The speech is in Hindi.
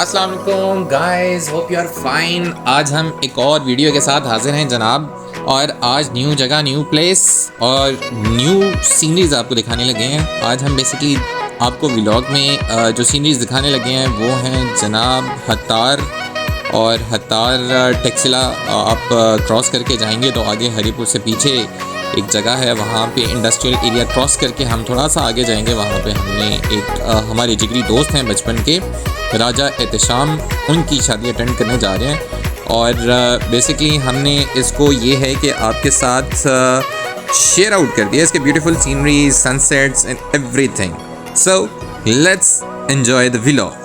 अस्सलाम वालेकुम guys, hope you are fine. आज हम एक और वीडियो के साथ हाजिर हैं जनाब, और आज न्यू जगह, न्यू प्लेस और न्यू सीनरीज आपको दिखाने लगे हैं। आज हम बेसिकली आपको व्लॉग में जो सीनरीज दिखाने लगे हैं वो हैं जनाब हत्तार और हत्तार टैक्सिला। आप क्रॉस करके जाएंगे तो आगे हरीपुर से पीछे एक जगह है, वहाँ पे इंडस्ट्रियल एरिया क्रॉस करके हम थोड़ा सा आगे जाएंगे। वहाँ पे हमने एक हमारे जिगरी दोस्त हैं बचपन के, राजा एहतशाम, उनकी शादी अटेंड करने जा रहे हैं। और बेसिकली हमने इसको ये है कि आपके साथ शेयर आउट कर दिया इसके beautiful scenery, sunsets and everything. So let's enjoy the vlog.